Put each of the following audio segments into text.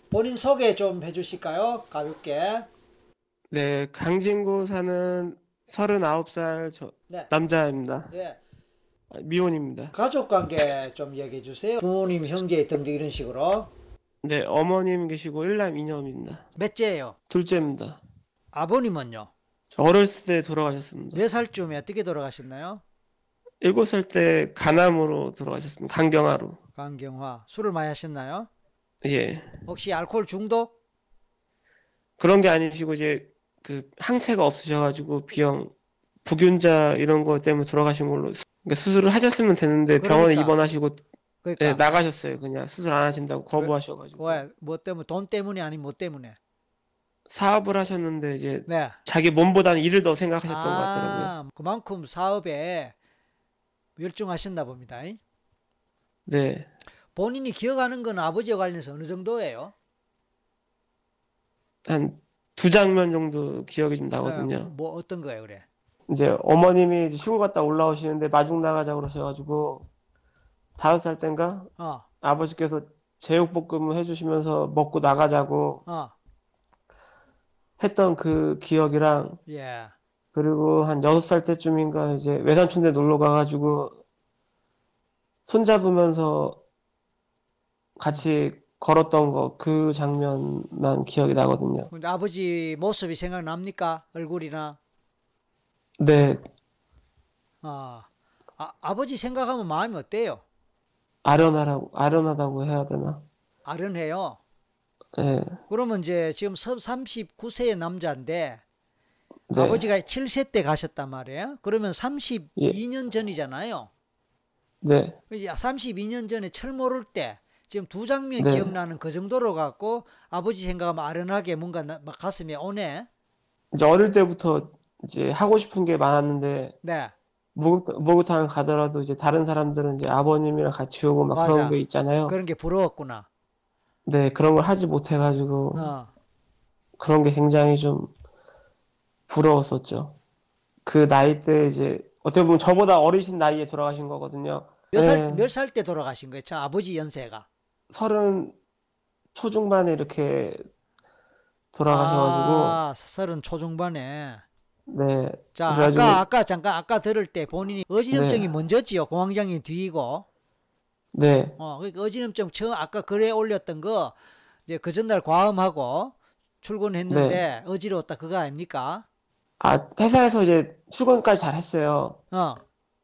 본인 소개 좀 해주실까요? 가볍게. 네, 강진구 사는 39살 네. 남자입니다. 예. 미혼입니다. 가족 관계 좀 얘기해 주세요. 부모님, 형제 등등 이런 식으로. 네, 어머님 계시고 일남 이녀입니다. 몇째예요? 둘째입니다. 아버님은요? 저 어렸을 때 돌아가셨습니다. 몇 살쯤에 어떻게 돌아가셨나요? 7살 때 간암으로 돌아가셨습니다. 간경화로. 강경화. 술을 많이 하셨나요? 예. 혹시 알코올 중독? 그런 게 아니시고 이제 그 항체가 없으셔가지고 비형 복균자 이런 거 때문에 돌아가신 걸로. 그러니까 수술을 하셨으면 되는데 병원에 그러니까, 입원하시고 예, 그러니까. 나가셨어요. 그냥 수술 안 하신다고 왜, 거부하셔가지고. 왜, 뭐 때문에, 돈 때문에 아니면 뭐 때문에? 사업을 하셨는데 이제 네. 자기 몸보다는 일을 더 생각하셨던 것 같더라고요. 아, 그만큼 사업에 열중하셨나 봅니다. 네, 본인이 기억하는 건 아버지와 관련해서 어느 정도예요? 한 두 장면 정도 기억이 좀 나거든요. 뭐 어떤 거예요, 그래? 이제 어머님이 이제 시골 갔다 올라오시는데 마중 나가자고 그러셔가지고 5살 땐가 어, 아버지께서 제육볶음을 해주시면서 먹고 나가자고 어, 했던 그 기억이랑 예. 그리고 한 6살 때쯤인가 이제 외삼촌네 놀러 가가지고 손잡으면서 같이 걸었던 거 그 장면만 기억이 나거든요. 근데 아버지 모습이 생각납니까? 얼굴이나? 네, 어, 아버지 생각하면 마음이 어때요? 아련하다고 해야 되나? 아련해요. 네, 그러면 이제 지금 39세의 남자인데 네, 아버지가 7세 때 가셨단 말이에요. 그러면 예, 32년 전이잖아요. 네, 32년 전에 철모를 때 지금 두 장면 네. 기억나는 그 정도로 갖고 아버지 생각하면 아련하게 뭔가 막 가슴에 오네. 이제 어릴 때부터 이제 하고 싶은 게 많았는데, 네, 목욕탕을 가더라도 이제 다른 사람들은 이제 아버님이랑 같이 오고 막 그런 게 맞아. 있잖아요. 그런 게 부러웠구나. 네, 그런 걸 하지 못해가지고, 어. 그런 게 굉장히 좀 부러웠었죠. 그 나이 때 이제, 어떻게 보면 저보다 어리신 나이에 돌아가신 거거든요. 네, 몇 살 때 돌아가신 거예요? 저 아버지 연세가. 30 초중반에 이렇게 돌아가셔가지고, 아, 서른 초중반에. 네, 자, 그래가지고, 잠깐, 아까 들을 때 본인이 네, 어지럼증이 먼저지요. 공황장애 뒤이고. 네. 그러니까 어지럼증 처음 아까 글에 올렸던 거, 이제 그 전날 과음하고 네. 출근했는데 어지러웠다. 그거 아닙니까? 아, 회사에서 이제 출근까지 잘 했어요. 어.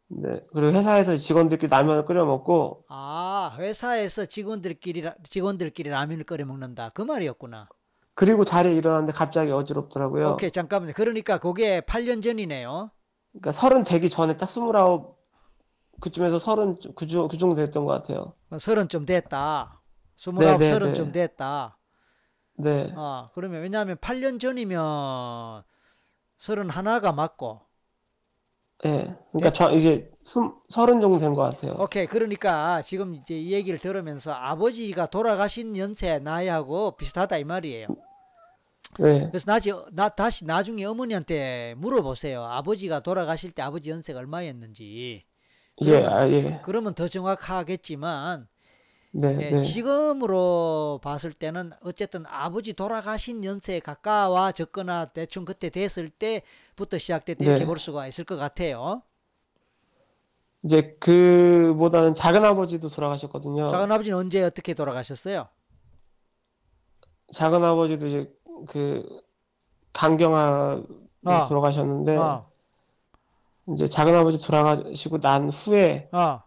네. 그리고 회사에서 직원들끼리 라면을 끓여 먹고, 아, 회사에서 직원들끼리 라면을 끓여 먹는다. 그 말이었구나. 그리고 자리에 일어났는데 갑자기 오케이, 어지럽더라고요. 잠깐만요. 그러니까 그게 8년 전이네요. 그러니까 30 되기 전에 딱 29, 그쯤에서 30, 그 정도 됐던 것 같아요. 서른 좀 됐다. 스물아홉, 서른 좀 네네네. 됐다. 네. 그러면 왜냐하면 8년 전이면 서른 하나가 맞고. 네. 그러니까 됐, 이제 30 정도 된 것 같아요. 오케이. 그러니까 지금 이제 이 얘기를 들으면서 아버지가 돌아가신 연세 나이하고 비슷하다 이 말이에요. 네. 그래서 다시 나중에 어머니한테 물어보세요. 아버지가 돌아가실 때 아버지 연세가 얼마였는지. 예, 그러면, 예. 그러면 더 정확하겠지만, 네, 예, 네. 지금으로 봤을 때는 어쨌든 아버지 돌아가신 연세에 가까워졌거나 대충 그때 됐을 때부터 시작됐다 이렇게 네. 볼 수가 있을 것 같아요. 이제 그보다는 작은 아버지도 돌아가셨거든요. 작은 아버지는 언제 어떻게 돌아가셨어요? 작은 아버지도 이제 그 간경화로 어, 돌아가셨는데, 어, 이제 작은아버지 돌아가시고 난 후에 어.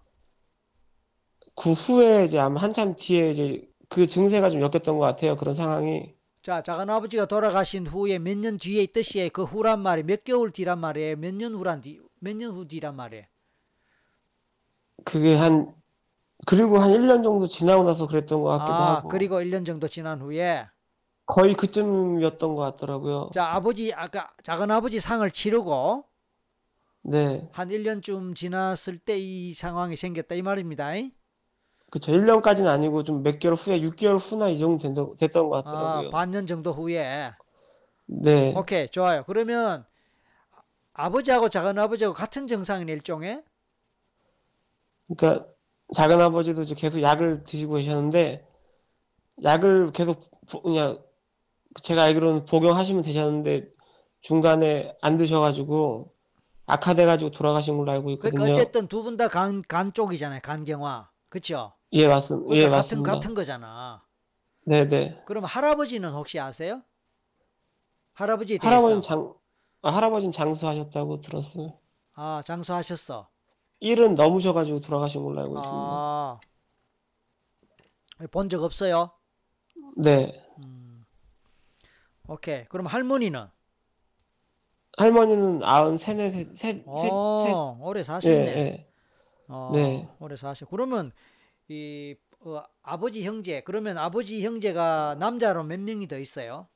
그 후에 이제 아마 한참 뒤에 이제 그 증세가 좀 엮였던 것 같아요. 그런 상황이. 자, 작은 아버지가 돌아가신 후에 몇 년 뒤에 있듯이 그 후란 말이 몇 개월 뒤란 말이에요. 몇 년 후 뒤란 말이에요. 그게 그리고 한 1년 정도 지나고 나서 그랬던 것 같기도 하고 그리고 1년 정도 지난 후에 거의 그쯤이었던 것 같더라고요. 자, 아까 작은 아버지 상을 치르고 네. 한 1년쯤 지났을 때 이 상황이 생겼다 이 말입니다. 그쵸. 1년까지는 아니고 좀 몇 개월 후에 6개월 후나 이 정도 됐던 것 같더라고요. 반년 정도 후에. 네. 오케이, 좋아요. 그러면 아버지하고 작은 아버지하고 같은 증상인 일종의. 그러니까 작은아버지도 이제 계속 약을 드시고 계셨는데 약을 계속 그냥 제가 알기로는 복용하시면 되셨는데 중간에 안 드셔가지고 악화돼가지고 돌아가신 걸로 알고 그러니까 있거든요. 어쨌든 두 분 다 간 쪽이잖아요. 간경화. 그쵸? 예, 그러니까 같은 맞습니다. 거잖아. 네네. 그럼 할아버지는 혹시 아세요? 할아버지에 할아버지는 대해서. 장, 할아버지는 장수하셨다고 들었어요. 아, 장수하셨어. 일은 넘으셔가지고 돌아가신 걸로 알고 있습니다. 아, 본 적 없어요? 네. 음, 오케이. 그럼 할머니는? 할머니는 93, 오래 예, 사셨네. 예, 네. 오래 사셨. 그러면 아버지 형제, 그러면 아버지 형제가 남자로 몇 명이 더 있어요?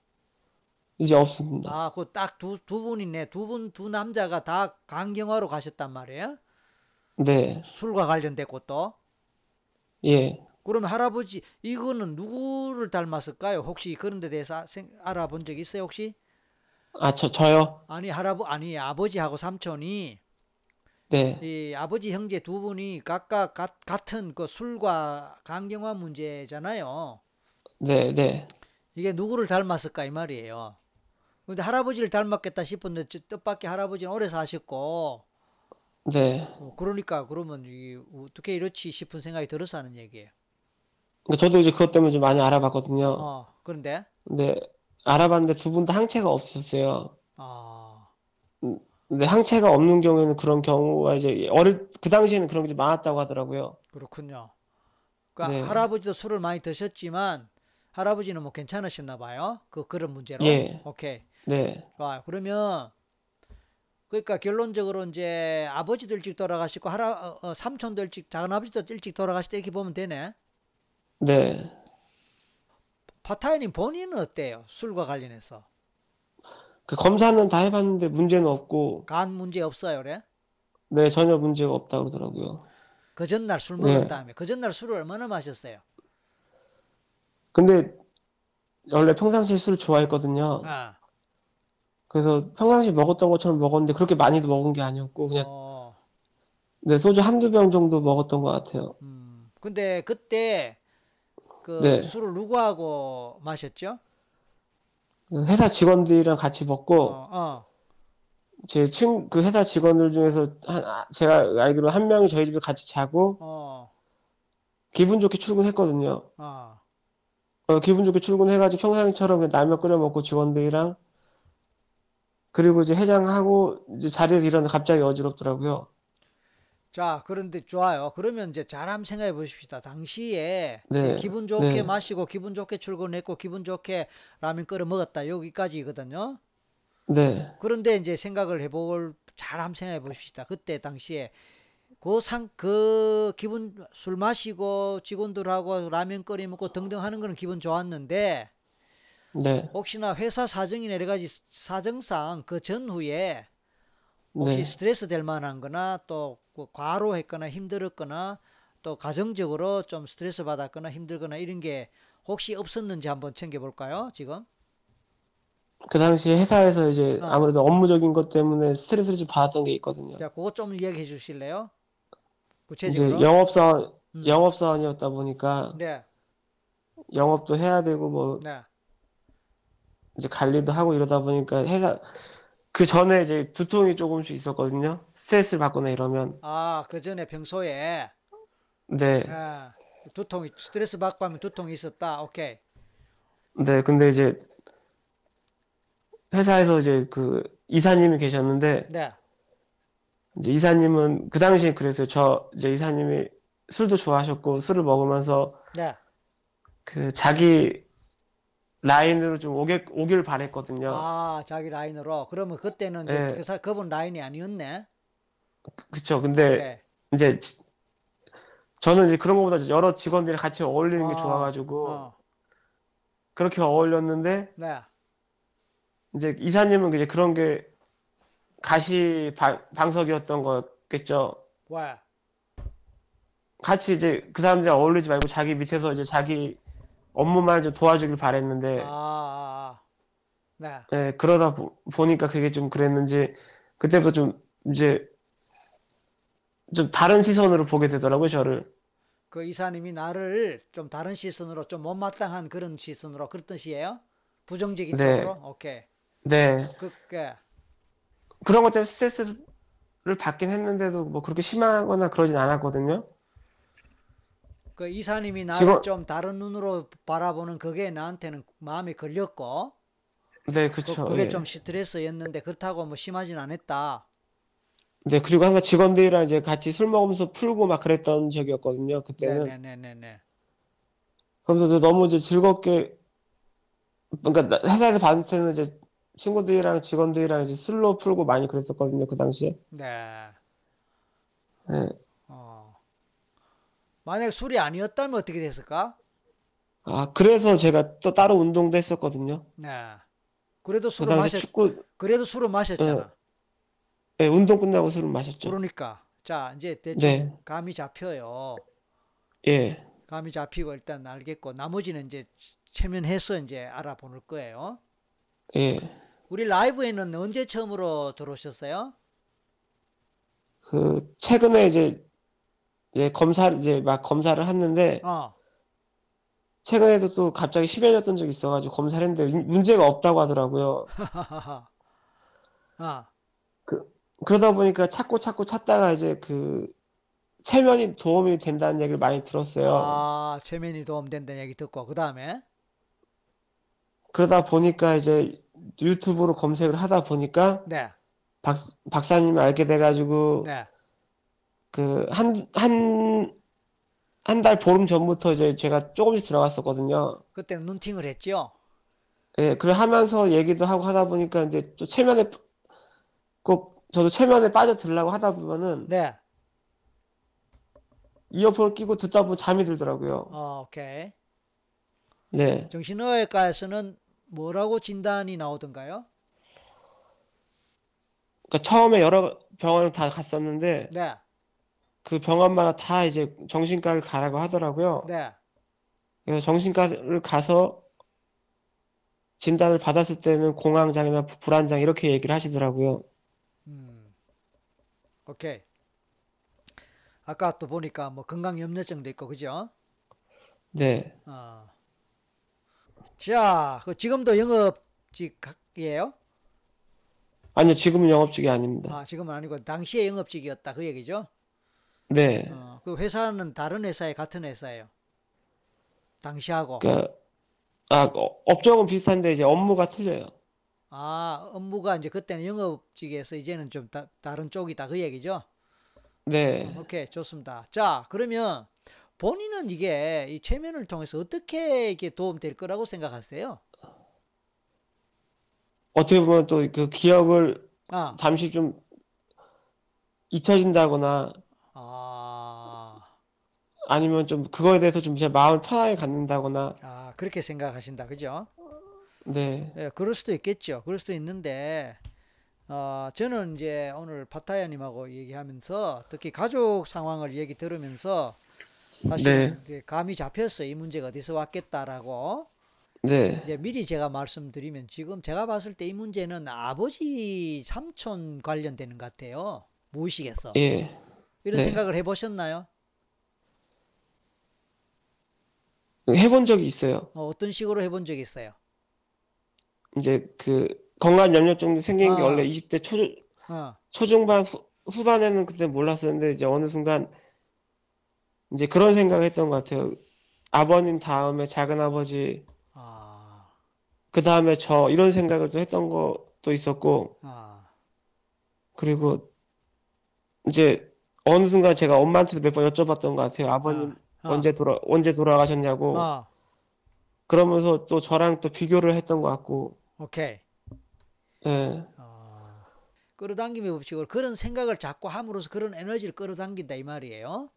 이제 없습니다. 아, 그 딱 두 분이네. 두 남자가 다 강경화로 가셨단 말이에요? 네, 술과 관련됐고 또. 예. 그러면 할아버지, 이거는 누구를 닮았을까요? 혹시 그런 데 대해서 알아본 적 있어요, 혹시? 아, 저요? 아니, 아버지하고 삼촌이, 네, 이 아버지 형제 두 분이 각각 같은 그 술과 강경화 문제잖아요. 네, 네, 이게 누구를 닮았을까, 이 말이에요. 근데 할아버지를 닮았겠다 싶었는데, 뜻밖의 할아버지는 오래 사셨고, 네. 그러니까, 그러면 어떻게 이렇지 싶은 생각이 들어서 하는 얘기예요. 그러니까 저도 이제 그것 때문에 좀 많이 알아봤거든요. 그런데, 근데 알아봤는데 두 분 다 항체가 없었어요. 아, 음, 근데 항체가 없는 경우에는 그런 경우가 이제 그 당시에는 그런 게 좀 많았다고 하더라고요. 그렇군요. 그러니까 네, 할아버지도 술을 많이 드셨지만 할아버지는 뭐 괜찮으셨나 봐요. 그런 문제로. 예, 오케이. 네, 좋아요. 그러면 그러니까 결론적으로 이제 아버지도 일찍 돌아가시고 삼촌도 일찍 작은 아버지도 일찍 돌아가시다 이렇게 보면 되네. 네. 파타이님 본인은 어때요? 술과 관련해서 그 검사는 다 해봤는데 문제는 없고, 간 문제 없어요, 그래? 네, 전혀 문제가 없다고 그러더라고요. 그 전날 술 네. 먹었다며. 그 전날 술을 얼마나 마셨어요? 근데 원래 평상시에 술을 좋아했거든요. 아, 그래서 평상시 먹었던 것처럼 먹었는데 그렇게 많이도 먹은 게 아니었고 그냥 어, 네, 소주 한두 병 정도 먹었던 것 같아요. 근데 그때 그 네. 술을 누구하고 마셨죠? 그 회사 직원들이랑 같이 어, 먹고 어, 그 회사 직원들 중에서 제가 알기로 한 명이 저희 집에 같이 자고 어, 기분 좋게 출근했거든요. 어. 기분 좋게 출근해가지고 평상시처럼 그냥 라면 끓여 먹고 직원들이랑 그리고 이제 해장하고 이제 자리에서 일어나는데 갑자기 어지럽더라고요. 자, 그런데 좋아요. 그러면 이제 잘 한번 생각해 보십시다. 당시에 네, 기분 좋게 네, 마시고 기분 좋게 출근했고 기분 좋게 라면 끓여 먹었다. 여기까지거든요. 네, 그런데 이제 생각을 해볼 잘 한번 생각해 보십시다. 그때 당시에 그 기분 술 마시고 직원들하고 라면 끓여 먹고 등등 하는 거는 기분 좋았는데 네, 혹시나 회사 사정이나 여러 가지 사정상 그 전후에 혹시 네. 스트레스 될 만한 거나 또 과로했거나 힘들었거나 또 가정적으로 좀 스트레스 받았거나 힘들거나 이런 게 혹시 없었는지 한번 챙겨볼까요? 지금? 그 당시에 회사에서 이제 어. 아무래도 업무적인 것 때문에 스트레스를 좀 받았던 게 있거든요. 자, 그거 좀 이야기해 주실래요? 이제 구체적으로? 음. 영업사원이었다 보니까 네. 영업도 해야 되고 뭐 네. 이제 관리도 하고 이러다 보니까 그 전에 이제 두통이 조금씩 있었거든요. 스트레스를 받거나 이러면. 아, 그 전에 평소에 네. 두통이 스트레스 받고 하면 두통이 있었다. 오케이. 네. 근데 이제 회사에서 이제 그 이사님이 계셨는데 네. 이제 이사님은 그 당시에 그랬어요. 이제 이사님이 술도 좋아하셨고 술을 먹으면서 네. 그 자기 라인으로 좀 오길 바랬거든요. 아, 자기 라인으로. 그러면 그때는 이제 예, 그분 라인이 아니었네. 그쵸. 근데 오케이. 이제 저는 이제 그런 것보다 여러 직원들이 같이 어울리는 게 어, 좋아가지고 어, 그렇게 어울렸는데 네. 이제 이사님은 이제 그런 게 방석이었던 거겠죠. 왜? 같이 이제 그 사람들이랑 어울리지 말고 자기 밑에서 이제 자기 업무만 좀 도와주길 아, 바랬는데 네. 예, 그러다 보니까 그게 좀 그랬는지 그때부터 좀 이제 좀 다른 시선으로 보게 되더라고요, 저를. 그 이사님이 나를 좀 다른 시선으로 좀 못마땅한 그런 시선으로 그런 뜻이에요? 부정적인 네, 쪽으로? 오케이. 네. 예. 그런 것 때문에 스트레스를 받긴 했는데도 뭐 그렇게 심하거나 그러진 않았거든요. 그 이사님이 나를 직원, 좀 다른 눈으로 바라보는 그게 나한테는 마음에 걸렸고, 네, 그쵸, 그게 좀 예. 스트레스였는데 그렇다고 뭐 심하진 않았다. 네, 그리고 항상 직원들이랑 이제 같이 술 먹으면서 풀고 막 그랬던 적이었거든요, 그때는. 네네네네네. 그러면서 너무 이제 즐겁게, 그러니까 회사에서 받을 때는 이제 친구들이랑 직원들이랑 이제 술로 풀고 많이 그랬었거든요, 그 당시에. 네. 예. 어. 만약 술이 아니었다면 어떻게 됐을까? 아, 그래서 제가 또 따로 운동도 했었거든요. 네. 그래도 그 술을 당시 마셨, 축구, 그래도 술을 어, 마셨잖아. 예, 운동 끝나고 술을 마셨죠. 그러니까. 자, 이제 대충 네, 감이 잡혀요. 예, 감이 잡히고 일단 알겠고, 나머지는 이제 체면해서 이제 알아보는 거예요. 예. 우리 라이브에는 언제 처음으로 들어오셨어요? 그, 최근에 이제 막 검사를 했는데, 어. 최근에도 또 갑자기 심해졌던 적이 있어가지고 검사를 했는데 문제가 없다고 하더라고요. 아, 그, 그러다 보니까 찾고 찾다가 이제 그 체면이 도움이 된다는 얘기를 많이 들었어요. 최면이 도움된다는 얘기 듣고, 그 다음에, 그러다 보니까 이제 유튜브로 검색을 하다 보니까 네, 박, 박사님을 알게 돼가지고 네. 그 한 달 보름 전부터 이제 제가 조금씩 들어갔었거든요. 그때는 눈팅을 했죠? 예, 그래 하면서 얘기도 하고 하다 보니까 이제 또 체면에 꼭 저도 체면에 빠져들려고 하다 보면은 네. 이어폰을 끼고 듣다 보면 잠이 들더라고요. 오케이. 네. 정신의학과에서는 뭐라고 진단이 나오던가요? 그러니까 처음에 여러 병원을 다 갔었는데 네, 그 병원마다 다 이제 정신과를 가라고 하더라고요. 네. 그래서 정신과를 가서 진단을 받았을 때는 공황장애나 불안장 이렇게 얘기를 하시더라고요. 음, 오케이. 아까 또 보니까 뭐 건강염려증도 있고, 그죠? 네. 어. 자, 그 지금도 영업직이에요? 아니요, 지금은 영업직이 아닙니다. 지금은 아니고 당시에 영업직이었다 그 얘기죠? 네. 그 회사는 다른 회사에 같은 회사예요. 당시하고. 그러니까 업종은 비슷한데 이제 업무가 틀려요. 업무가 이제 그때는 영업직에서 이제는 좀 다른 쪽이다 그 얘기죠? 네. 오케이, 좋습니다. 자, 그러면 본인은 이게 이 최면을 통해서 어떻게 이게 도움될 거라고 생각하세요? 어떻게 보면 또 그 기억을 아, 잠시 좀 잊혀진다거나 아, 아니면 좀 그거에 대해서 좀 제 마음을 편하게 갖는다거나 그렇게 생각하신다, 그죠? 네. 예, 그럴 수도 있겠죠. 그럴 수도 있는데, 저는 이제 오늘 파타야님하고 얘기하면서 특히 가족 상황을 얘기 들으면서 네. 사실은 이제 감이 잡혔어요. 이 문제가 어디서 왔겠다라고. 네. 이제 미리 제가 말씀드리면 지금 제가 봤을 때 이 문제는 아버지 삼촌 관련되는 것 같아요. 무의식에서. 예. 이런 네. 생각을 해보셨나요? 해본 적이 있어요. 어떤 식으로 해본 적이 있어요? 이제 그 건강염려증이 생긴 게 원래 아, 20대 어, 초중반 후반에는 그때 몰랐었는데 이제 어느 순간 이제 그런 생각을 했던 것 같아요. 아버님 다음에 작은아버지, 아, 그 다음에 저 이런 생각을 또 했던 것도 있었고 아, 그리고 이제 어느 순간 제가 엄마한테도 몇 번 여쭤봤던 것 같아요. 아, 아버님 아, 언제 돌아가셨냐고. 아, 그러면서 또 저랑 또 비교를 했던 것 같고. 오케이. 예. 어, 끌어당김의 법칙으로 그런 생각을 자꾸 함으로써 그런 에너지를 끌어당긴다 이 말이에요.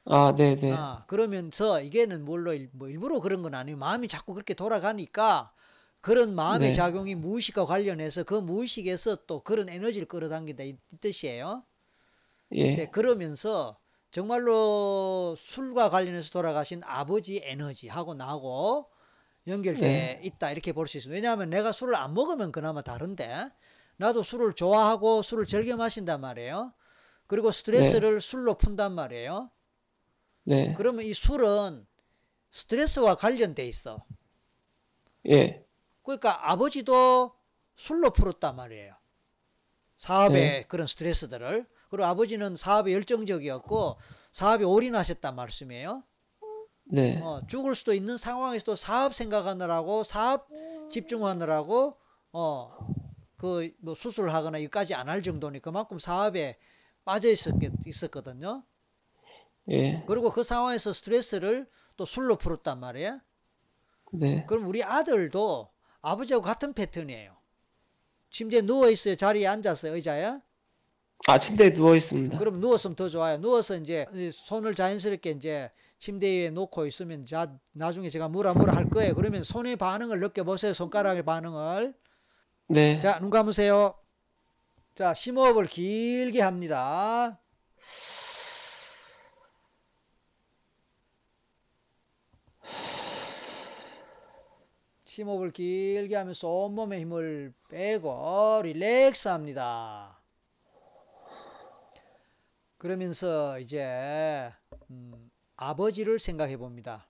아, 네네. 그러면서 이게는 물론 뭐 일부러 그런 건 아니고 마음이 자꾸 그렇게 돌아가니까 그런 마음의 네. 작용이 무의식과 관련해서 그 무의식에서 또 그런 에너지를 끌어당긴다 이 뜻이에요. 이제 예. 그러면서 정말로 술과 관련해서 돌아가신 아버지 에너지하고 나하고 연결돼 네. 있다 이렇게 볼 수 있습니다. 왜냐하면 내가 술을 안 먹으면 그나마 다른데 나도 술을 좋아하고 술을 즐겨 마신단 말이에요. 그리고 네. 스트레스를 술로 푼단 말이에요. 네. 그러면 이 술은 스트레스와 관련돼 있어. 예. 그러니까 아버지도 술로 풀었단 말이에요. 네. 사업의 그런 스트레스들을. 그리고 아버지는 사업에 열정적이었고 사업에 올인하셨단 말씀이에요. 네. 죽을 수도 있는 상황에서도 사업 생각하느라고 사업 집중하느라고 그 뭐 수술하거나 이까지 안 할 정도니 그만큼 사업에 빠져 있었거든요. 예. 그리고 그 상황에서 스트레스를 또 술로 풀었단 말이에요. 네. 그럼 우리 아들도 아버지하고 같은 패턴이에요. 침대에 누워 있어요. 자리에 앉았어요. 의자에. 아, 침대에 누워 있습니다. 그럼 누웠으면 더 좋아요. 누워서 이제 손을 자연스럽게 이제 침대 위에 놓고 있으면 나중에 제가 뭐라 할 거예요. 그러면 손의 반응을 느껴보세요. 손가락의 반응을. 네. 자, 눈 감으세요. 자, 심호흡을 길게 합니다. 심호흡을 길게 하면서 온몸의 힘을 빼고 릴렉스 합니다. 그러면서 이제 아버지를 생각해 봅니다.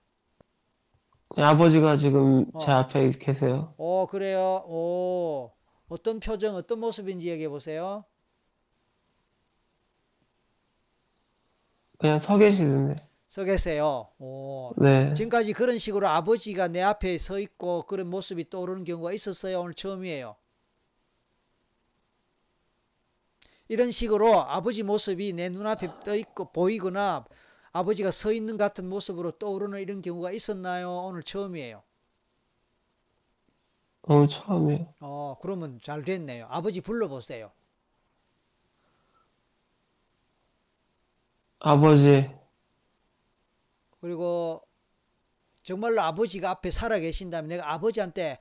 아버지가 지금 제 어, 앞에 계세요. 그래요. 어떤 표정, 어떤 모습인지 얘기해 보세요. 그냥 서 계시는데. 서 계세요. 네. 지금까지 그런 식으로 아버지가 내 앞에 서 있고 그런 모습이 떠오르는 경우가 있었어요. 오늘 처음이에요. 이런 식으로 아버지 모습이 내 눈앞에 떠 있고 보이거나 아버지가 서 있는 같은 모습으로 떠오르는 이런 경우가 있었나요? 오늘 처음이에요. 오늘 처음이에요. 그러면 잘 됐네요. 아버지 불러보세요. 아버지, 그리고 정말로 아버지가 앞에 살아 계신다면 내가 아버지한테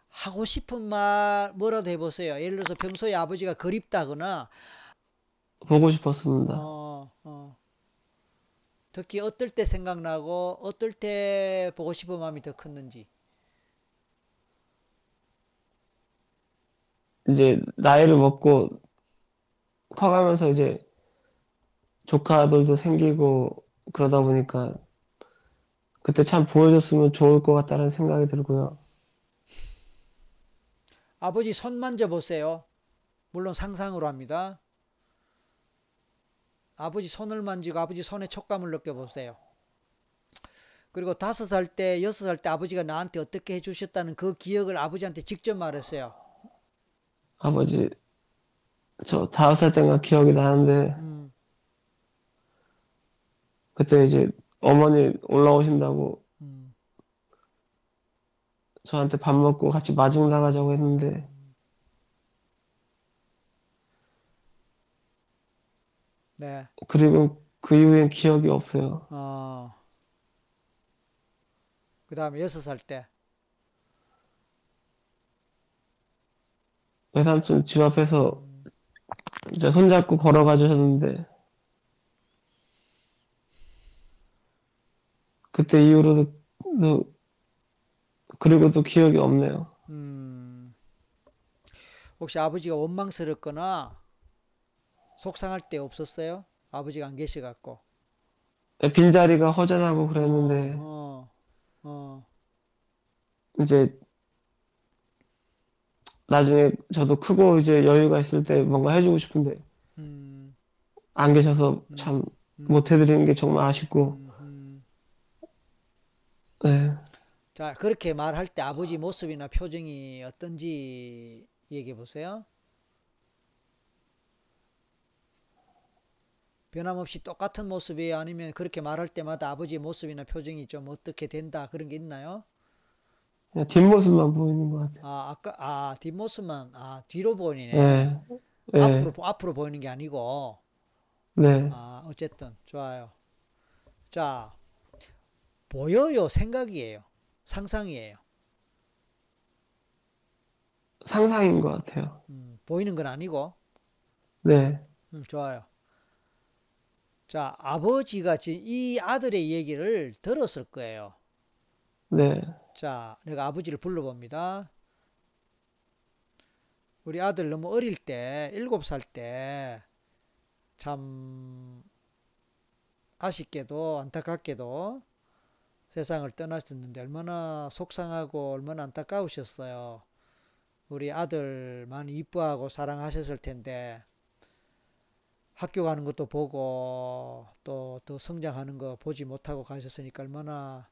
하고 싶은 말 뭐라도 해보세요. 예를 들어서 평소에 아버지가 그립다거나, 보고 싶었습니다. 특히 어떨 때 생각나고, 어떨 때 보고 싶은 마음이 더 컸는지. 이제 나이를 먹고 커가면서 이제 조카들도 생기고 그러다 보니까 그때 참 보여줬으면 좋을 것 같다는 생각이 들고요. 아버지 손 만져보세요. 물론 상상으로 합니다. 아버지 손을 만지고 아버지 손의 촉감을 느껴보세요. 그리고 5살 때, 6살 때 아버지가 나한테 어떻게 해주셨다는 그 기억을 아버지한테 직접 말했어요. 아버지, 저 5살 때가 기억이 나는데 음, 그때 이제 어머니 올라오신다고 음, 저한테 밥 먹고 같이 마중 나가자고 했는데 네. 그리고 그 이후엔 기억이 없어요. 그 다음에 6살 때. 외삼촌 집 앞에서 이제 손잡고 걸어가 주셨는데 그때 이후로도 그리고 또 기억이 없네요. 음, 혹시 아버지가 원망스럽거나 속상할 때 없었어요? 아버지가 안 계셔갖고. 빈자리가 허전하고 어, 그랬는데 어, 어, 이제 나중에 저도 크고 이제 여유가 있을 때 뭔가 해주고 싶은데 음, 안 계셔서 음, 참 못 음, 해드리는 게 정말 아쉽고 음, 음. 네. 자, 그렇게 말할 때 아버지 모습이나 표정이 어떤지 얘기해 보세요. 변함없이 똑같은 모습이에요? 아니면 그렇게 말할 때마다 아버지의 모습이나 표정이 좀 어떻게 된다 그런 게 있나요? 그냥 뒷모습만 보이는 것 같아요. 뒷모습만, 뒤로 보이네. 네, 네, 앞으로 보이는 게 아니고, 네. 어쨌든, 좋아요. 자, 보여요? 생각이에요? 상상이에요? 상상인 것 같아요. 보이는 건 아니고, 네, 좋아요. 자, 아버지가 지금 이 아들의 얘기를 들었을 거예요. 네. 자, 내가 아버지를 불러봅니다. 우리 아들 너무 어릴 때, 7살 때, 참, 아쉽게도 안타깝게도 세상을 떠나셨는데 얼마나 속상하고 얼마나 안타까우셨어요. 우리 아들 많이 이뻐하고 사랑하셨을 텐데 학교 가는 것도 보고 또 더 성장하는 거 보지 못하고 가셨으니까 얼마나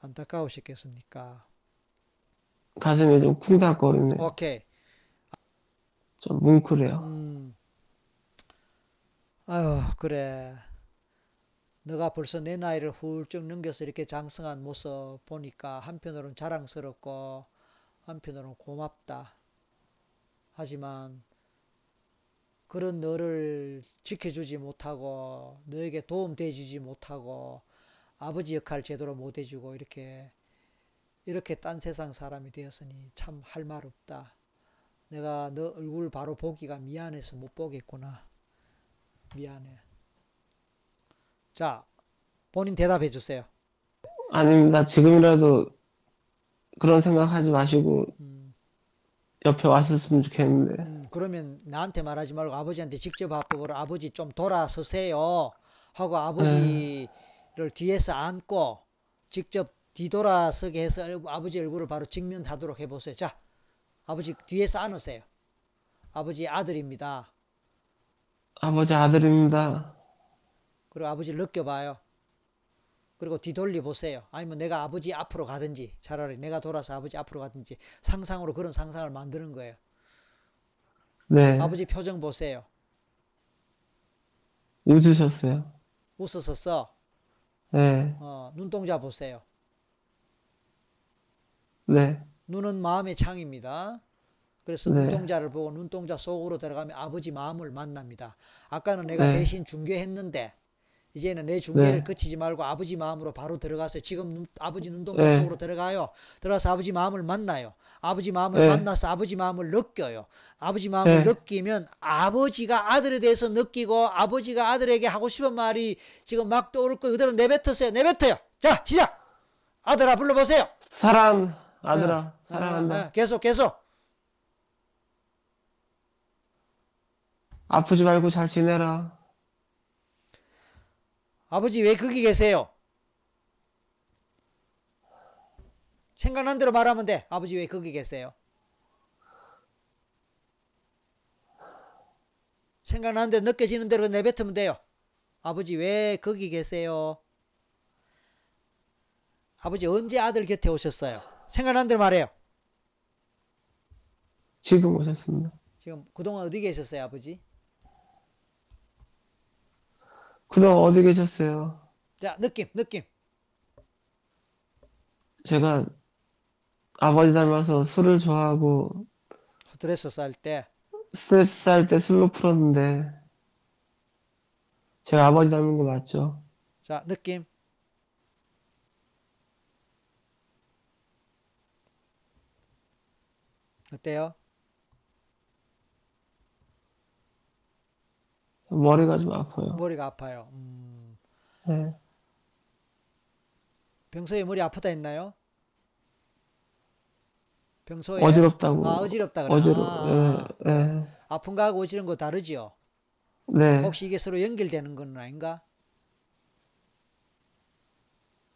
안타까우셨겠습니까? 가슴이 좀 쿵닥거리네요. 오케이. 좀 뭉클해요. 아유, 그래. 너가 벌써 내 나이를 훌쩍 넘겨서 이렇게 장성한 모습 보니까 한편으로는 자랑스럽고 한편으로는 고맙다. 하지만 그런 너를 지켜주지 못하고 너에게 도움돼주지 못하고 아버지 역할 제대로 못해주고 이렇게 딴 세상 사람이 되었으니 참 할 말 없다. 내가 너 얼굴 바로 보기가 미안해서 못 보겠구나. 미안해. 자, 본인 대답해 주세요. 아닙니다. 지금이라도 그런 생각하지 마시고 옆에 왔었으면 좋겠는데. 그러면 나한테 말하지 말고 아버지한테 직접 합법으로 아버지 좀 돌아서세요 하고 에, 아버지를 뒤에서 안고 직접 뒤돌아서게 해서 아버지 얼굴을 바로 직면하도록 해보세요. 자, 아버지 뒤에서 안으세요. 아버지 아들입니다. 아버지 아들입니다. 그리고 아버지를 느껴봐요. 그리고 뒤돌려 보세요. 아니면 내가 아버지 앞으로 가든지 차라리 내가 돌아서 아버지 앞으로 가든지 상상으로 그런 상상을 만드는 거예요. 네, 아버지 표정 보세요. 웃으셨어요. 웃었었어. 네, 눈동자 보세요. 네, 눈은 마음의 창입니다. 그래서 네, 눈동자를 보고 눈동자 속으로 들어가면 아버지 마음을 만납니다. 아까는 내가 네, 대신 중계했는데 이제는 내 중계를 네, 거치지 말고 아버지 마음으로 바로 들어가서 지금 아버지 눈동자 네, 속으로 들어가요. 들어가서 아버지 마음을 만나요. 아버지 마음을 네, 만나서 아버지 마음을 느껴요. 아버지 마음을 네. 느끼면 아버지가 아들에 대해서 느끼고 아버지가 아들에게 하고 싶은 말이 지금 막 떠오를 거예요. 그대로 내뱉으세요. 내뱉어요. 자, 시작! 아들아 불러보세요. 아들아, 사랑한다. 계속. 아프지 말고 잘 지내라. 아버지 왜 거기 계세요? 생각난 대로 말하면 돼. 아버지 왜 거기 계세요? 생각난 대로 느껴지는 대로 내뱉으면 돼요. 아버지 왜 거기 계세요? 아버지 언제 아들 곁에 오셨어요? 생각난 대로 말해요. 지금 오셨습니다. 지금 그동안 어디 계셨어요, 아버지? 그동안 어디 계셨어요? 자, 느낌. 제가 아버지 닮아서 술을 좋아하고 스트레스 쌓일 때. 스트레스 할 때 술로 풀었는데 제가 아버지 닮은 거 맞죠? 자, 느낌. 어때요? 머리가 좀 아파요. 머리가 아파요. 네. 평소에 머리 아프다 했나요? 평소에? 어지럽다고 어지럽다 그래. 예, 예. 아픈 거하고 어지러운 거 다르지요? 네. 혹시 이게 서로 연결되는 건 아닌가?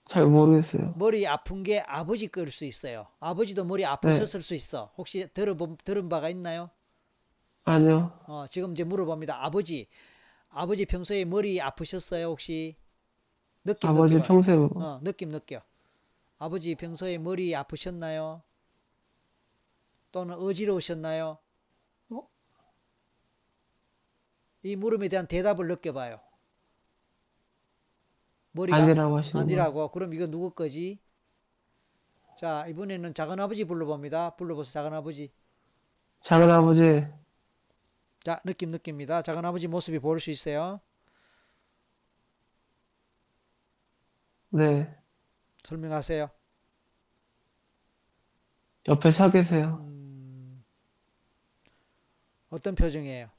잘 모르겠어요. 머리 아픈 게 아버지 거일 수 있어요. 아버지도 머리 네. 아프셨을 수 있어. 혹시 들은 바가 있나요? 아니요. 지금 이제 물어봅니다. 아버지 평소에 머리 아프셨어요? 혹시? 느낌 아버지 느껴봐. 평소에 느낌 느껴. 아버지 평소에 머리 아프셨나요? 또는 어지러우셨나요? 이 물음에 대한 대답을 느껴봐요. 머리가 아니라고 하시는 거예요. 아니라고. 그럼 이거 누구 거지? 자, 이번에는 작은아버지 불러봅니다. 불러보세요, 작은아버지. 작은아버지, 자, 느낍니다. 작은아버지 모습이 보일 수 있어요. 네. 설명하세요. 옆에 서 계세요. 어떤 표정이에요?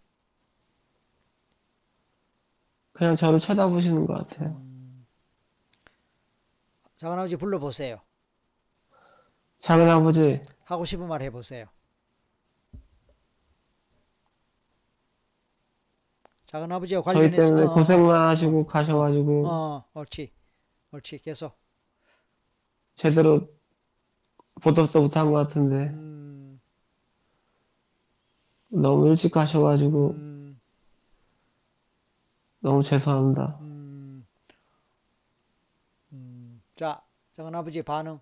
그냥 저를 쳐다보시는 것 같아요. 작은아버지 불러보세요. 작은아버지, 하고 싶은 말 해보세요. 작은 아버지와 저희 관련해서 때문에 고생만 하시고 어, 가셔가지고 옳지, 옳지, 계속. 제대로 보답도 못한 것 같은데 음, 너무 일찍 가셔가지고 음, 너무 죄송합니다. 음, 자, 작은 아버지 반응.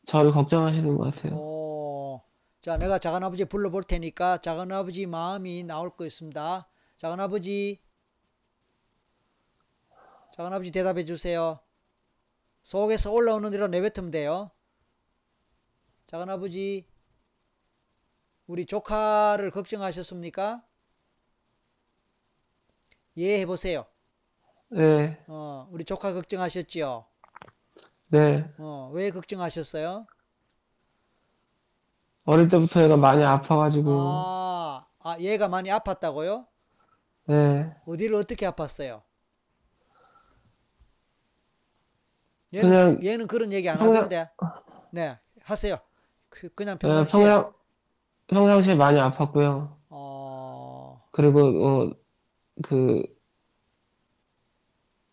저를 걱정하시는 것 같아요. 자, 내가 작은 아버지 불러볼 테니까 작은 아버지 마음이 나올 거 있습니다. 작은 아버지, 작은 아버지 대답해 주세요. 속에서 올라오는 대로 내뱉으면 돼요. 작은 아버지, 우리 조카를 걱정하셨습니까? 예, 해보세요. 네, 우리 조카 걱정하셨지요? 네. 왜 걱정하셨어요? 어릴 때부터 얘가 많이 아파가지고 얘가 많이 아팠다고요? 네, 어디를 어떻게 아팠어요? 그냥 얘는 그런 얘기 안 평상 하던데. 네, 하세요. 그냥 예, 평상시에, 평상시에 많이 아팠고요. 어, 그리고 그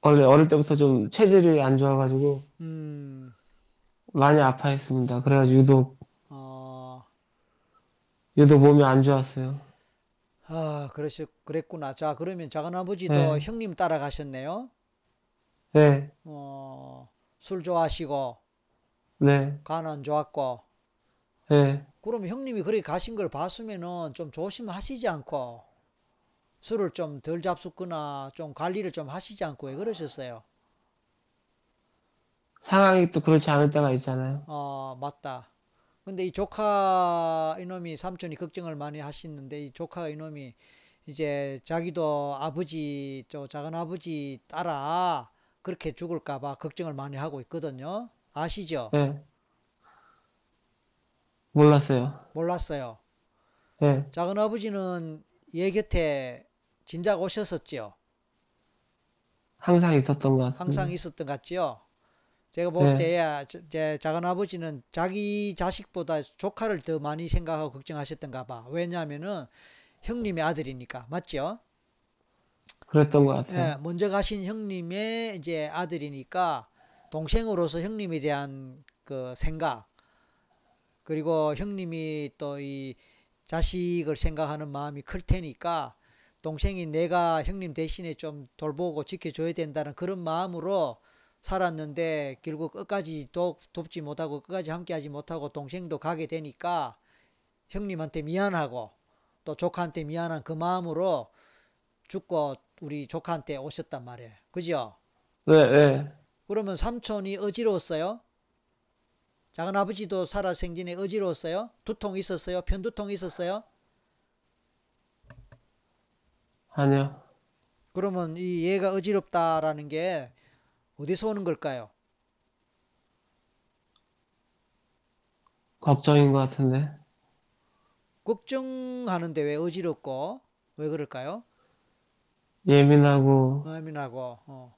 원래 어릴 때부터 좀 체질이 안 좋아가지고 음, 많이 아파했습니다. 그래가지고 어, 유독 몸이 안 좋았어요. 그랬구나. 자, 그러면 작은 아버지도 네, 형님 따라가셨네요. 네, 술 좋아하시고, 네, 간 안 좋았고, 네. 그럼 형님이 그렇게 가신 걸 봤으면은 좀 조심하시지 않고, 술을 좀 덜 잡숫거나 좀 관리를 좀 하시지 않고 왜 그러셨어요? 상황이 또 그렇지 않을 때가 있잖아요. 맞다. 근데 이 조카 이놈이 삼촌이 걱정을 많이 하시는데 이 조카 이놈이 이제 자기도 아버지 작은 아버지 따라 그렇게 죽을까 봐 걱정을 많이 하고 있거든요. 아시죠? 네, 몰랐어요. 몰랐어요. 네, 작은 아버지는 얘 곁에 진작 오셨었지요. 항상 있었던 것 항상 같은데. 있었던 것 같지요. 제가 볼 네, 때 제 작은 아버지는 자기 자식보다 조카를 더 많이 생각하고 걱정하셨던가 봐. 왜냐하면은 형님의 아들이니까. 맞죠? 그랬던 것 예, 같아요. 먼저 가신 형님의 이제 아들이니까 동생으로서 형님에 대한 그 생각, 그리고 형님이 또 이 자식을 생각하는 마음이 클 테니까 동생이 내가 형님 대신에 좀 돌보고 지켜줘야 된다는 그런 마음으로 살았는데 결국 끝까지 돕지 못하고 끝까지 함께하지 못하고 동생도 가게 되니까 형님한테 미안하고 또 조카한테 미안한 그 마음으로 죽고 우리 조카한테 오셨단 말이에요. 그죠? 네, 네. 그러면 삼촌이 어지러웠어요? 작은 아버지도 살아 생전에 어지러웠어요? 두통 있었어요? 편두통 있었어요? 아니요. 그러면 이 얘가 어지럽다라는 게 어디서 오는 걸까요? 걱정인 것 같은데. 걱정하는데 왜 어지럽고 왜 그럴까요? 예민하고 예민하고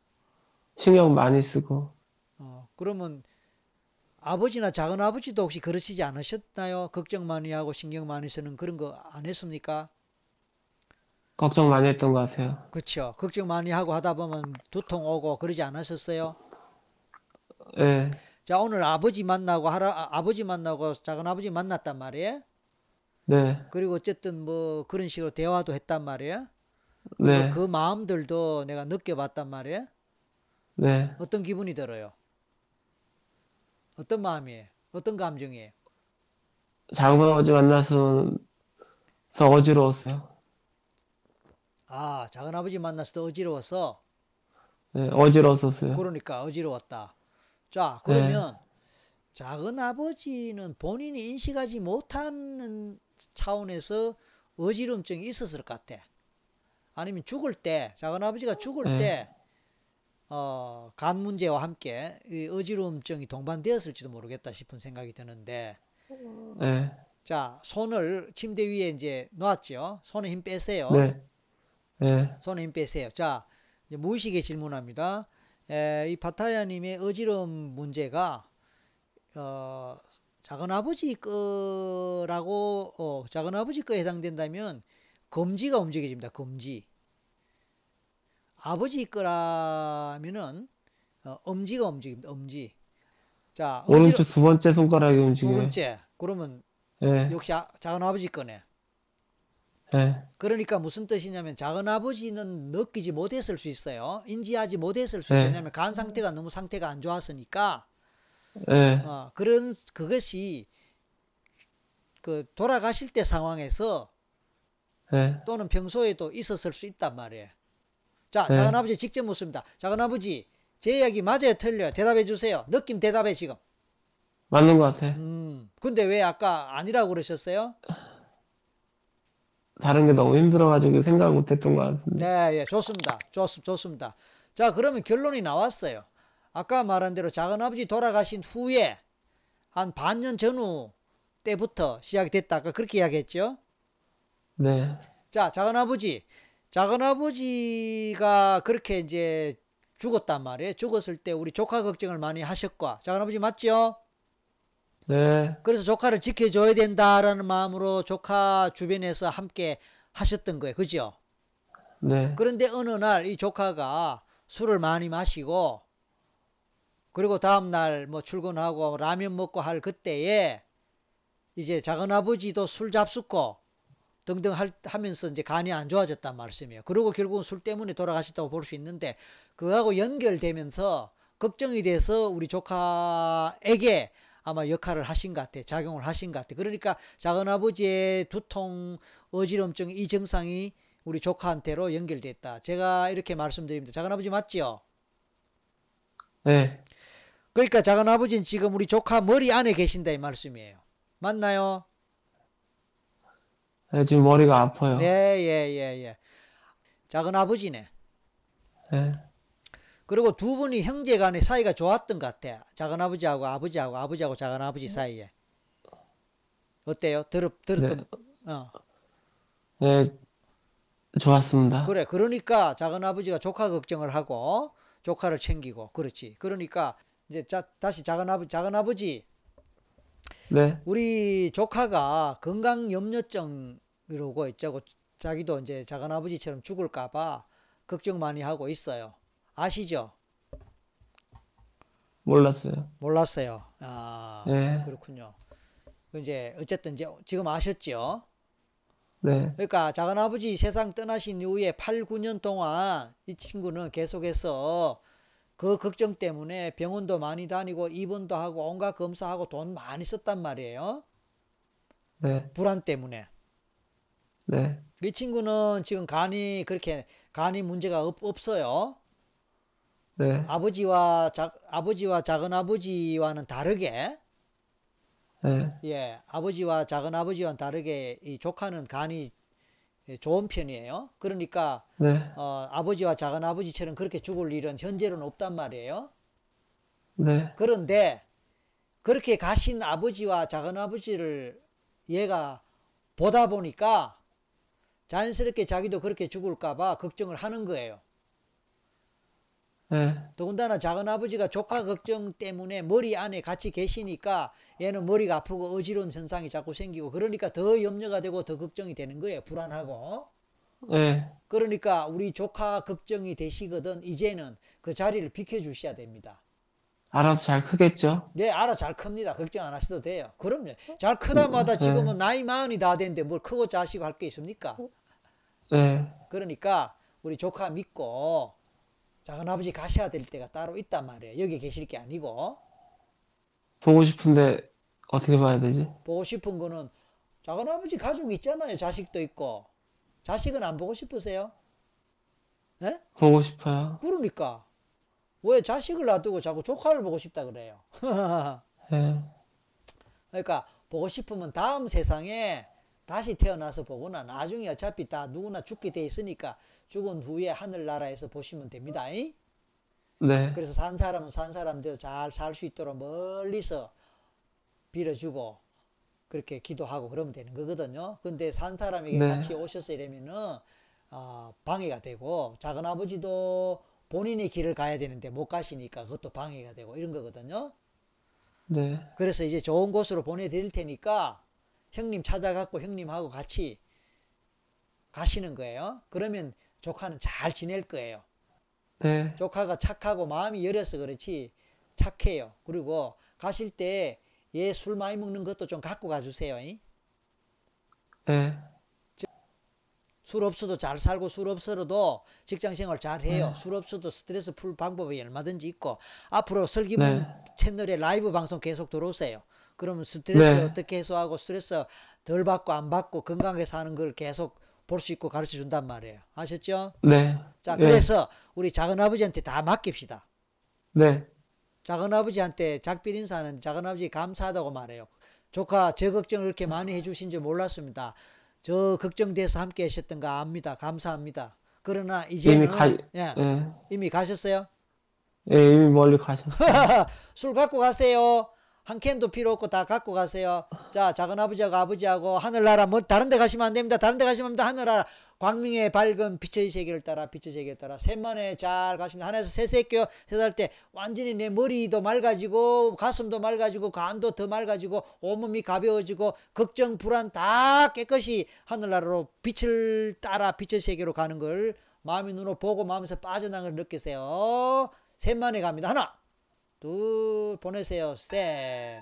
신경 많이 쓰고 그러면 아버지나 작은 아버지도 혹시 그러시지 않으셨나요? 걱정 많이 하고 신경 많이 쓰는 그런 거 안 했습니까? 걱정 많이 했던 것 같아요. 그렇죠. 걱정 많이 하고 하다 보면 두통 오고 그러지 않으셨어요? 네, 자, 오늘 아버지 만나고 작은 아버지 만났단 말이에요. 네, 그리고 어쨌든 뭐 그런 식으로 대화도 했단 말이에요. 그래서 네, 그 마음들도 내가 느껴봤단 말이에요. 네. 어떤 기분이 들어요? 어떤 마음이에요? 어떤 감정이에요? 장모아버지 만나서 어지러웠어요. 작은 아버지 만났을 때 어지러워서 네, 어지러웠었어요. 그러니까 어지러웠다. 자, 네, 그러면 작은 아버지는 본인이 인식하지 못하는 차원에서 어지럼증이 있었을 것 같아. 아니면 죽을 때, 작은 아버지가 죽을 네, 때, 간 문제와 함께 이 어지럼증이 동반되었을지도 모르겠다 싶은 생각이 드는데, 네, 자, 손을 침대 위에 이제 놓았죠. 손에 힘 빼세요. 네, 네, 손에 힘 빼세요. 자, 이제 무의식에 질문합니다. 이 파타야님의 어지러움 문제가, 어, 작은아버지 거라고 작은아버지 거에 해당된다면 검지가 움직여집니다. 검지. 아버지 거라면은 엄지가 움직입니다. 엄지. 자, 오른쪽 두 번째 손가락이 두 움직여요. 번째. 그러면 예, 역시 작은아버지 거네. 예, 그러니까 무슨 뜻이냐면 작은아버지는 느끼지 못했을 수 있어요. 인지하지 못했을 수 있어요. 예, 왜냐하면 간 상태가 너무 상태가 안 좋았으니까. 예, 그것이 그 돌아가실 때 상황에서 예, 또는 평소에도 있었을 수 있단 말이에요. 자, 예. 작은아버지 직접 묻습니다. 작은아버지, 제 이야기 맞아요, 틀려요? 대답해 주세요. 느낌 대답해 지금. 맞는 것 같아. 근데 왜 아까 아니라고 그러셨어요? 다른 게 너무 힘들어가지고 생각을 못했던 것 같은데. 네, 예, 좋습니다. 좋습니다. 자, 그러면 결론이 나왔어요. 아까 말한 대로 작은아버지 돌아가신 후에 한 반년 전후 때부터 시작이 됐다. 아까 그렇게 이야기했죠? 네, 자, 작은아버지가 그렇게 이제 죽었단 말이에요. 죽었을 때 우리 조카 걱정을 많이 하셨고, 작은아버지 맞죠? 네, 그래서 조카를 지켜줘야 된다라는 마음으로 조카 주변에서 함께 하셨던 거예요. 그죠? 네, 그런데 어느 날 이 조카가 술을 많이 마시고, 그리고 다음날 뭐 출근하고 라면 먹고 할 그때에 이제 작은아버지도 술 잡숫고 등등 하면서 이제 간이 안 좋아졌단 말씀이에요. 그리고 결국은 술 때문에 돌아가셨다고 볼 수 있는데, 그거하고 연결되면서 걱정이 돼서 우리 조카에게 아마 역할을 하신 것 같아. 작용을 하신 것 같아. 그러니까 작은아버지의 두통, 어지럼증 이 증상이 우리 조카한테로 연결됐다. 제가 이렇게 말씀드립니다. 작은아버지 맞지요? 네, 그러니까 작은아버지는 지금 우리 조카 머리 안에 계신다 이 말씀이에요. 맞나요? 네, 지금 머리가 네, 아파요. 예. 작은아버지네. 네, 그리고 두 분이 형제 간의 사이가 좋았던 것 같아. 작은아버지하고 아버지하고 작은아버지 사이에. 어때요? 네, 들었던, 네, 좋았습니다. 그래. 그러니까 작은아버지가 조카 걱정을 하고 조카를 챙기고, 그렇지. 그러니까 이제 다시 작은아버지, 네, 우리 조카가 건강염려증이라고 있자고 자기도 이제 작은아버지처럼 죽을까봐 걱정 많이 하고 있어요. 아시죠? 몰랐어요. 몰랐어요. 아, 네, 그렇군요. 이제 어쨌든 이제 지금 아셨죠? 네, 그러니까 작은아버지 세상 떠나신 이후에 8, 9년 동안 이 친구는 계속해서 그 걱정 때문에 병원도 많이 다니고 입원도 하고 온갖 검사하고 돈 많이 썼단 말이에요. 네, 불안 때문에. 네, 이 친구는 지금 간이 문제가 없어요. 네, 아버지와 작은아버지와는 다르게, 네, 예, 아버지와 작은아버지와는 다르게 이 조카는 간이 좋은 편이에요. 그러니까 네, 아버지와 작은아버지처럼 그렇게 죽을 일은 현재는 없단 말이에요. 네, 그런데 그렇게 가신 아버지와 작은아버지를 얘가 보다 보니까 자연스럽게 자기도 그렇게 죽을까봐 걱정을 하는 거예요. 네, 더군다나 작은아버지가 조카 걱정 때문에 머리 안에 같이 계시니까 얘는 머리가 아프고 어지러운 현상이 자꾸 생기고, 그러니까 더 염려가 되고 더 걱정이 되는 거예요. 불안하고. 네. 그러니까 우리 조카 걱정이 되시거든 이제는 그 자리를 비켜주셔야 됩니다. 알아서 잘 크겠죠? 네, 알아 잘 큽니다. 걱정 안 하셔도 돼요. 그럼요. 잘 크다마다 네, 지금은 나이 마흔이 다 됐는데 뭘 크고 자시고 할 게 있습니까? 네, 그러니까 우리 조카 믿고 작은아버지 가셔야 될 때가 따로 있단 말이에요. 여기 계실 게 아니고. 보고 싶은데 어떻게 봐야 되지? 보고 싶은 거는 작은아버지 가족 있잖아요. 자식도 있고. 자식은 안 보고 싶으세요? 예? 보고 싶어요. 그러니까 왜 자식을 놔두고 자꾸 조카를 보고 싶다 그래요? 네, 그러니까 보고 싶으면 다음 세상에 다시 태어나서 보거나 나중에 어차피 다 누구나 죽게 돼 있으니까 죽은 후에 하늘나라에서 보시면 됩니다. 네, 그래서 산 사람은 산 사람대로 잘 살 수 있도록 멀리서 빌어주고 그렇게 기도하고 그러면 되는 거거든요. 근데 산 사람에게 네, 같이 오셔서 이러면은 방해가 되고, 작은아버지도 본인의 길을 가야 되는데 못 가시니까 그것도 방해가 되고 이런 거거든요. 네, 그래서 이제 좋은 곳으로 보내드릴 테니까 형님 찾아갖고 형님하고 같이 가시는 거예요. 그러면 조카는 잘 지낼 거예요. 네, 조카가 착하고 마음이 열려서 그렇지 착해요. 그리고 가실 때 얘 술 많이 먹는 것도 좀 갖고 가주세요. 네, 술 없어도 잘 살고 술 없어도 직장 생활 잘 해요. 네, 술 없어도 스트레스 풀 방법이 얼마든지 있고 앞으로 설기문 네, 채널에 라이브 방송 계속 들어오세요. 그러면 스트레스 네, 어떻게 해소하고 스트레스 덜 받고 안 받고 건강하게 사는 걸 계속 볼 수 있고 가르쳐 준단 말이에요. 아셨죠? 네, 자, 네, 그래서 우리 작은아버지한테 다 맡깁시다. 네, 작은아버지한테 작별 인사는 작은아버지 감사하다고 말해요. 조카 저 걱정을 그렇게 많이 해주신 줄 몰랐습니다. 저 걱정돼서 함께 하셨던 거 압니다. 감사합니다. 그러나 이미 가, 이제는 예, 예, 이미 가셨어요? 예, 이미 멀리 가셨어요. 술 갖고 가세요. 한 캔도 필요 없고 다 갖고 가세요. 자, 작은아버지하고 아버지하고 하늘나라 뭐 다른 데 가시면 안 됩니다. 다른 데 가시면 안 됩니다. 하늘나라 광명의 밝은 빛의 세계를 따라 빛의 세계를 따라 셋만에 잘 가십니다. 하나에서 셋에 껴 세살 때 완전히 내 머리도 맑아지고 가슴도 맑아지고 간도 더 맑아지고 온몸이 가벼워지고 걱정 불안 다 깨끗이 하늘나라로 빛을 따라 빛의 세계로 가는 걸 마음이 눈으로 보고 마음에서 빠져나가는 걸 느끼세요. 셋만에 갑니다. 하나 둘 보내세요. 셋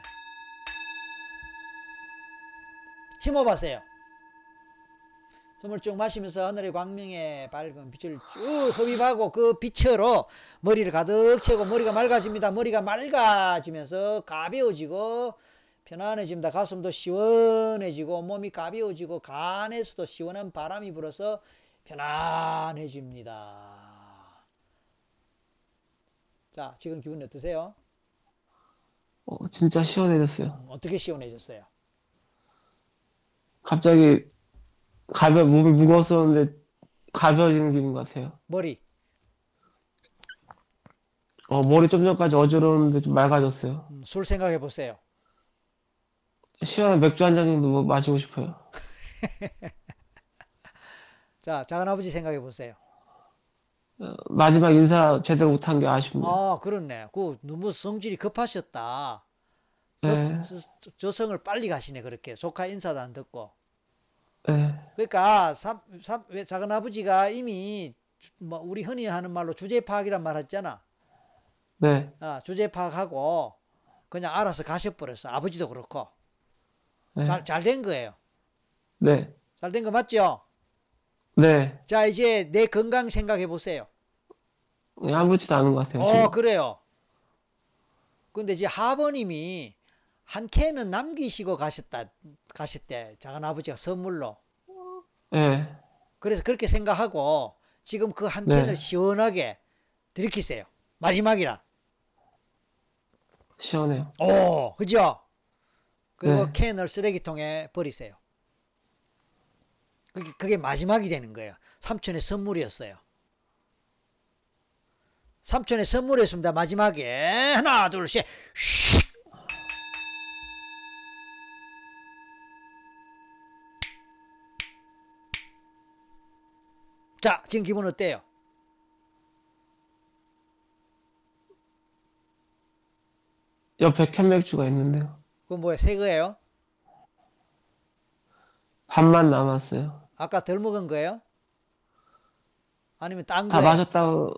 심호흡하세요. 숨을 쭉 마시면서 하늘의 광명의 밝은 빛을 쭉 흡입하고 그 빛으로 머리를 가득 채우고 머리가 맑아집니다. 머리가 맑아지면서 가벼워지고 편안해집니다. 가슴도 시원해지고 몸이 가벼워지고 간에서도 시원한 바람이 불어서 편안해집니다. 자, 지금 기분이 어떠세요? 진짜 시원해졌어요. 어떻게 시원해졌어요? 갑자기 몸이 무거웠었는데 가벼워지는 기분 같아요. 머리. 머리 좀 전까지 어지러웠는데 좀 맑아졌어요. 술 생각해 보세요. 시원한 맥주 한 잔 정도 뭐 마시고 싶어요. 자, 작은아버지 생각해 보세요. 마지막 인사 제대로 못한 게 아쉽네요. 아, 그렇네. 그 너무 성질이 급하셨다. 네, 저승을 빨리 가시네. 그렇게 조카 인사도 안 듣고. 네, 그러니까 왜 작은아버지가 이미 뭐 우리 흔히 하는 말로 주제 파악이란 말 했잖아. 네, 주제 파악하고 그냥 알아서 가셔버렸어. 아버지도 그렇고. 네, 잘 된 거예요. 네, 잘 된 거 맞죠? 네. 자, 이제 내 건강 생각해 보세요. 네, 아무렇지도 않은 것 같아요, 지금. 그래요. 근데 이제 하버님이 한 캔은 남기시고 가셨대. 작은아버지가 선물로. 네, 그래서 그렇게 생각하고 지금 그 한 네. 캔을 시원하게 들이키세요. 마지막이라. 시원해요. 그죠? 그리고 네. 캔을 쓰레기통에 버리세요. 그게 마지막이 되는 거예요. 삼촌의 선물이었어요. 삼촌의 선물이었습니다. 마지막에 하나 둘 셋. 슉! 자, 지금 기분 어때요? 옆에 캔맥주가 있는데요. 그건 뭐예요? 새 거예요? 반만 남았어요. 아까 덜 먹은 거예요? 아니면 딴 다 거예요? 마셨다고,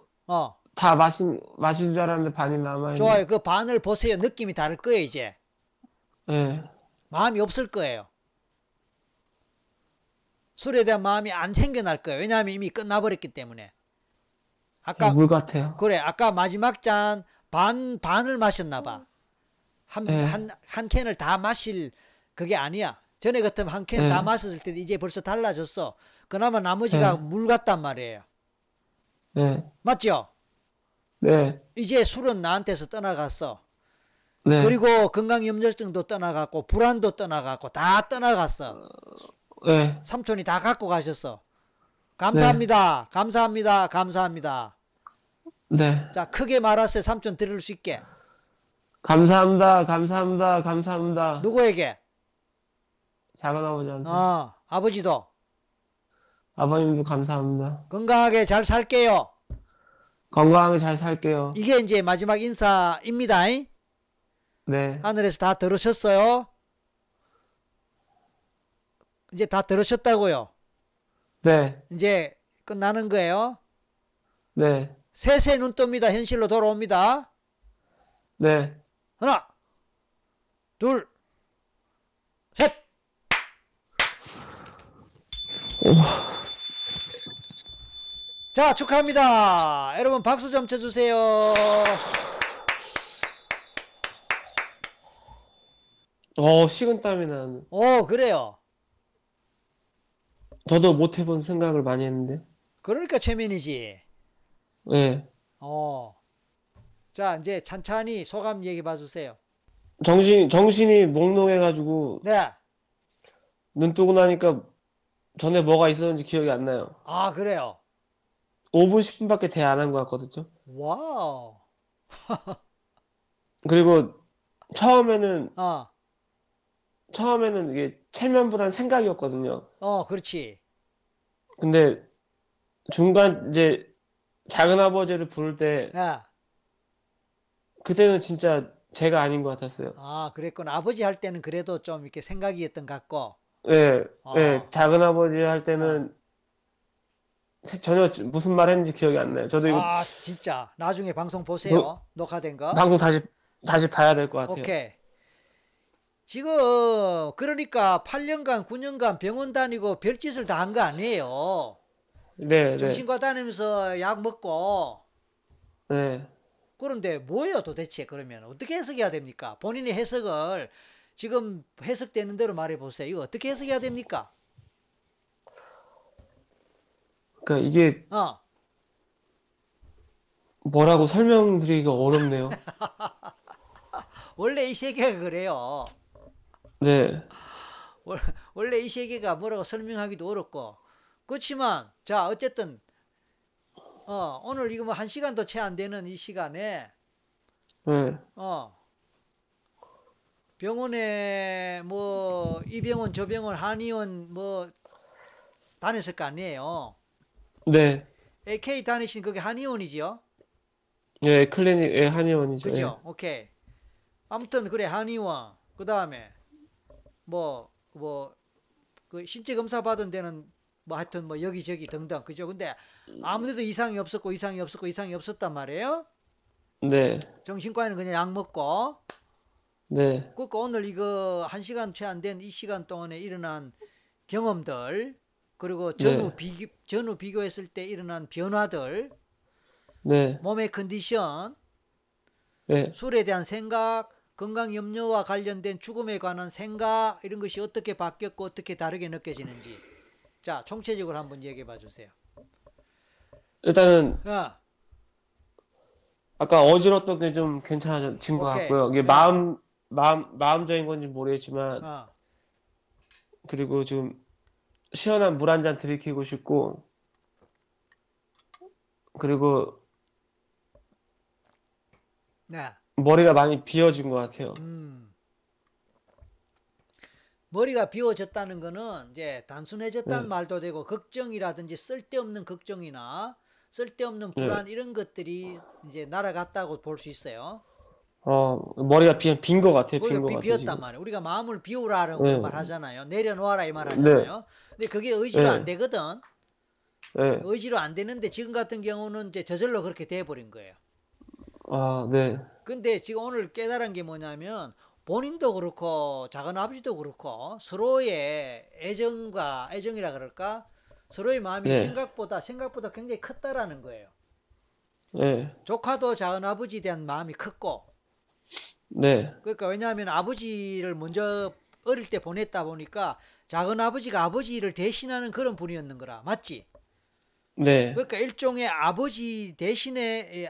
다 마신 줄 알았는데 반이 남아있네. 좋아요. 그 반을 보세요. 느낌이 다를 거예요, 이제. 네, 마음이 없을 거예요. 술에 대한 마음이 안 생겨날 거예요. 왜냐하면 이미 끝나버렸기 때문에. 아까, 물 같아요. 그래. 아까 마지막 잔 반을 마셨나 봐. 네. 한 캔을 다 마실 그게 아니야. 전에 같으면 한 캔 다 마셨을 때 이제 벌써 달라졌어. 그나마 나머지가 물 같단 말이에요. 네, 맞죠? 네, 이제 술은 나한테서 떠나갔어. 네, 그리고 건강염려증도 떠나갔고 불안도 떠나갔고 다 떠나갔어. 네, 삼촌이 다 갖고 가셨어. 감사합니다. 감사합니다. 감사합니다. 네. 자, 크게 말하세요. 삼촌 들을 수 있게. 감사합니다, 감사합니다, 감사합니다. 누구에게? 작은아버지한테. 아버지도 아버님도 감사합니다. 건강하게 잘 살게요. 건강하게 잘 살게요. 이게 이제 마지막 인사입니다. 네, 네, 하늘에서 다 들으셨어요? 이제 다 들으셨다고요. 네, 이제 끝나는 거예요. 네, 셋의 눈뜹니다. 현실로 돌아옵니다. 네. 하나, 둘, 셋. 자, 축하합니다. 여러분 박수 좀 쳐주세요. 식은땀이 나는. 오, 그래요. 저도 못 해본 생각을 많이 했는데. 그러니까 최면이지. 네. 어. 자, 이제 찬찬히 소감 얘기해 봐 주세요. 정신이 몽롱해가지고, 네. 눈 뜨고 나니까 전에 뭐가 있었는지 기억이 안 나요. 아, 그래요. 5분, 10분밖에 대 안 한 것 같거든요. 와우. 그리고 처음에는, 어, 처음에는 이게 체면보다는 생각이었거든요. 그렇지. 근데 중간 이제 작은 아버지를 부를 때, 야. 그때는 진짜 제가 아닌 것 같았어요. 아, 그랬구나. 아버지 할 때는 그래도 좀 이렇게 생각이었던 것 같고. 예, 예, 어, 작은 아버지 할 어. 때는 전혀 무슨 말 했는지 기억이 안 나요. 저도 이거 아, 진짜. 나중에 방송 뭐, 보세요. 녹화된 거. 방송 다시 봐야 될 것 같아요. 오케이. 지금 그러니까 8년간, 9년간 병원 다니고 별짓을 다 한 거 아니에요. 네, 네, 정신과 다니면서 약 먹고. 네. 그런데 뭐예요 도대체 그러면 어떻게 해석해야 됩니까? 본인의 해석을 지금 해석되는 대로 말해 보세요. 이거 어떻게 해석해야 됩니까? 그러니까 이게 어, 뭐라고 설명드리기가 어렵네요. 원래 이 세계가 그래요. 네, 월- 원래 이 세계가 뭐라고 설명하기도 어렵고. 그렇지만 자 어쨌든 오늘 이거 뭐 한 시간도 채 안 되는 이 시간에 네, 어 병원에 뭐 이 병원 저 병원 한의원 뭐 다녔을 거 아니에요. 네, AK 다니신 그게 한의원이지요? 예, 클리닉, 예, 한의원이죠. 예, 그죠? 오케이. 아무튼 그래 한의원 그 다음에 그 신체 검사 받은 데는 뭐 하여튼 뭐 여기저기 등등 그죠? 근데 아무데도 이상이 없었고 이상이 없었고 이상이 없었단 말이에요. 네, 정신과에는 그냥 약 먹고 네, 그러니까 오늘 이거 한 시간 채 안 된 이 시간 동안에 일어난 경험들 그리고 네, 전후 비교했을 때 일어난 변화들 네, 몸의 컨디션 네. 술에 대한 생각 건강 염려와 관련된 죽음에 관한 생각 이런 것이 어떻게 바뀌었고 어떻게 다르게 느껴지는지 자 총체적으로 한번 얘기해 봐 주세요. 일단은 어, 아까 어지럽던 게 좀 괜찮아진 것 오케이. 같고요. 이게 어, 마음적인 건지 모르겠지만, 어, 그리고 좀 시원한 물 한 잔 들이키고 싶고, 그리고 네. 머리가 많이 비어진 것 같아요. 음. 머리가 비워졌다는 거는 이제 단순해졌다는 네, 말도 되고 걱정이라든지 쓸데없는 걱정이나 쓸데없는 네. 불안 이런 것들이 이제 날아갔다고 볼 수 있어요. 머리가 빈 것 같아요. 빈 거기가 것 같아요, 비었단 지금. 말이에요. 우리가 마음을 비우라라고 그런 네, 말 하잖아요. 내려놓아라 이 말 네, 하잖아요. 근데 그게 의지로 안 네, 되거든. 네. 의지로 안 되는데 지금 같은 경우는 이제 저절로 그렇게 돼 버린 거예요. 아, 네, 근데 지금 오늘 깨달은 게 뭐냐면 본인도 그렇고 작은 아버지도 그렇고 서로의 애정이라 그럴까? 서로의 마음이 네, 생각보다 굉장히 컸다라는 거예요. 네, 조카도 작은 아버지에 대한 마음이 컸고 네, 그러니까 왜냐하면 아버지를 먼저 어릴 때 보냈다 보니까 작은 아버지가 아버지 일을 대신하는 그런 분이었는 거라 맞지? 네, 그러니까 일종의 아버지 대신에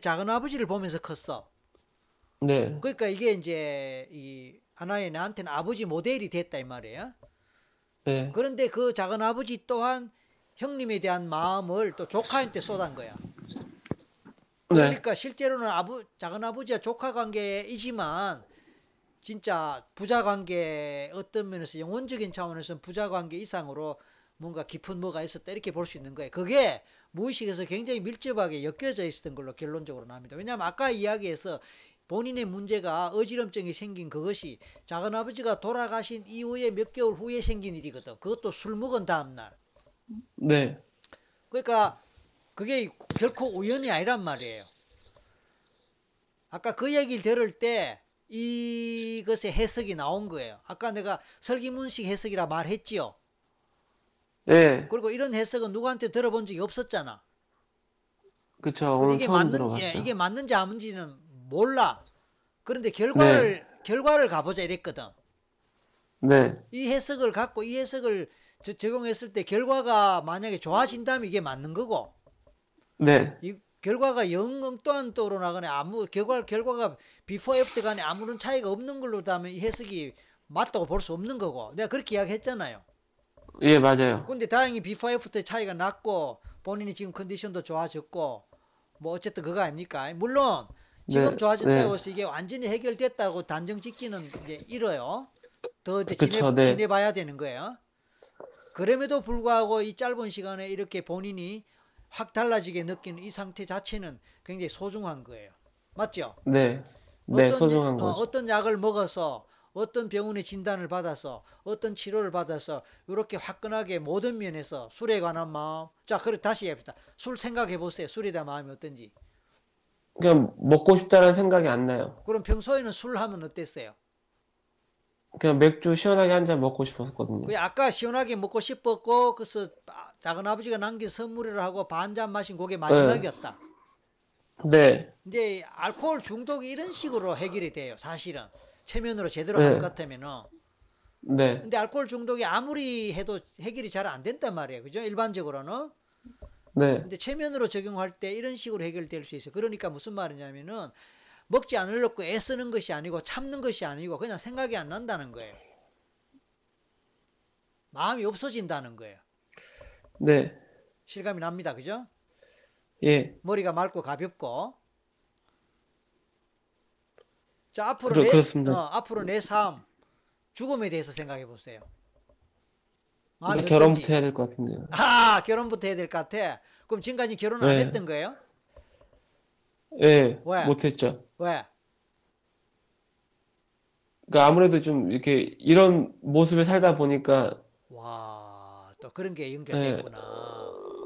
작은 아버지를 보면서 컸어. 네, 그러니까 이게 이제 이 하나의 나한테는 아버지 모델이 됐다 이 말이에요. 네, 그런데 그 작은 아버지 또한 형님에 대한 마음을 또 조카한테 쏟은 거야. 네, 그러니까 실제로는 작은 아버지와 조카 관계이지만 진짜 부자 관계 어떤 면에서 영혼적인 차원에서는 부자 관계 이상으로 뭔가 깊은 뭐가 있었다 이렇게 볼 수 있는 거예요. 그게 무의식에서 굉장히 밀접하게 엮여져 있었던 걸로 결론적으로 나옵니다. 왜냐하면 아까 이야기에서 본인의 문제가 어지럼증이 생긴 그것이 작은아버지가 돌아가신 이후에 몇 개월 후에 생긴 일이거든. 그것도 술 먹은 다음날. 네. 그러니까 그게 결코 우연이 아니란 말이에요. 아까 그 얘기를 들을 때 이것의 해석이 나온 거예요. 아까 내가 설기문식 해석이라 말했지요. 네. 그리고 이런 해석은 누구한테 들어본 적이 없었잖아. 그쵸. 근데 오늘 이게 처음 맞는지, 들어봤어요. 이게 맞는지 안 맞는지는 몰라. 그런데 네. 결과를 가보자 이랬거든. 네. 이 해석을 갖고 이 해석을 적용했을 때 결과가 만약에 좋아진다면 이게 맞는 거고, 네. 이 결과가 영 엉뚱한 쪽으로 나가네 아무 결과가 비포 애프터 간에 아무런 차이가 없는 걸로 다면 이 해석이 맞다고 볼 수 없는 거고 내가 그렇게 이야기했잖아요. 예, 맞아요. 근데 다행히 비포 애프터 차이가 났고 본인이 지금 컨디션도 좋아졌고 뭐 어쨌든 그거 아닙니까? 물론 지금 네. 좋아졌다고 네. 해서 이게 완전히 해결됐다고 단정 짓기는 이제 이뤄요. 더 이제 그쵸. 네. 지내봐야 되는 거예요. 그럼에도 불구하고 이 짧은 시간에 이렇게 본인이 확 달라지게 느끼는 이 상태 자체는 굉장히 소중한 거예요. 맞죠? 네. 네, 소중한 거죠. 어떤 약을 먹어서 어떤 병원의 진단을 받아서 어떤 치료를 받아서 이렇게 화끈하게 모든 면에서 술에 관한 마음. 자, 그래 다시 해봅시다. 술 생각해 보세요. 술에 대한 마음이 어떤지. 그냥 먹고 싶다는 생각이 안 나요. 그럼 평소에는 술 하면 어땠어요? 그냥 맥주 시원하게 한 잔 먹고 싶었거든요. 그 아까 시원하게 먹고 싶었고 그래서 작은 아버지가 남긴 선물이라 하고 반 잔 마신 그게 네. 마지막이었다. 네. 이제 알코올 중독이 이런 식으로 해결이 돼요. 사실은 체면으로 제대로 할 것 네. 같으면은. 네. 근데 알코올 중독이 아무리 해도 해결이 잘 안 된단 말이에요. 그죠? 일반적으로는. 네. 근데 체면으로 적용할 때 이런 식으로 해결될 수 있어요. 그러니까 무슨 말이냐면은 먹지 않으려고 애쓰는 것이 아니고 참는 것이 아니고 그냥 생각이 안 난다는 거예요. 마음이 없어진다는 거예요. 네. 실감이 납니다. 그죠? 예. 머리가 맑고 가볍고. 자, 그렇습니다. 앞으로 내 삶, 죽음에 대해서 생각해 보세요. 마음이 일단 결혼부터 어떤지. 해야 될 것 같은데요. 아, 결혼부터 해야 될 것 같아. 그럼 지금까지 결혼 안 네. 했던 거예요? 예. 왜? 못했죠. 왜? 그러니까 아무래도 좀 이렇게 이런 모습에 살다 보니까 와, 또 그런 게 예. 연결됐구나.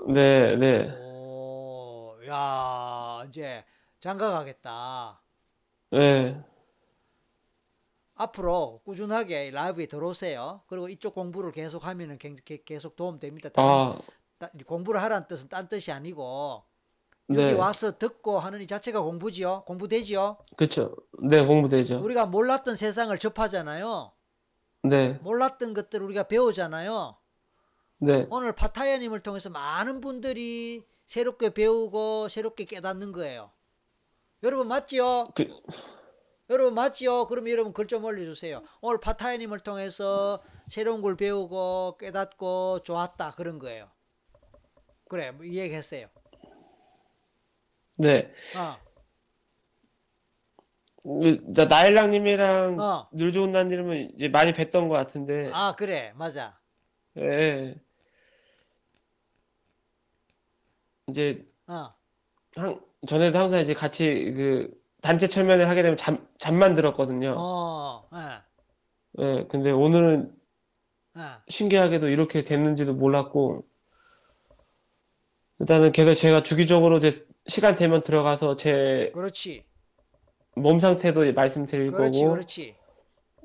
네, 네. 오, 야, 이제 장가 가겠다. 예. 앞으로 꾸준하게 라이브에 들어오세요. 그리고 이쪽 공부를 계속 하면은 계속 도움 됩니다. 아, 공부를 하라는 뜻은 딴 뜻이 아니고 여기 네. 와서 듣고 하는 이 자체가 공부지요. 공부되지요. 그쵸. 네, 공부되죠. 우리가 몰랐던 세상을 접하잖아요. 네. 몰랐던 것들을 우리가 배우잖아요. 네. 오늘 파타야님을 통해서 많은 분들이 새롭게 배우고 새롭게 깨닫는 거예요. 여러분 맞지요? 그, 여러분 맞지요? 그럼 여러분 글 좀 올려주세요. 오늘 파타야님을 통해서 새로운 걸 배우고 깨닫고 좋았다 그런 거예요. 그래 이 얘기 했어요. 네. 어, 나일락님이랑 어. 늘 좋은 날님은 이제 많이 뵀던 것 같은데, 아 그래 맞아. 예. 이제, 어, 전에도 항상 이제 같이 단체 철면을 하게 되면 잠만 들었거든요. 어, 예. 근데 오늘은 어. 신기하게도 이렇게 됐는지도 몰랐고, 일단은 계속 제가 주기적으로 이제 시간 되면 들어가서 제 그렇지, 몸 상태도 말씀드릴 그렇지, 거고, 그렇지.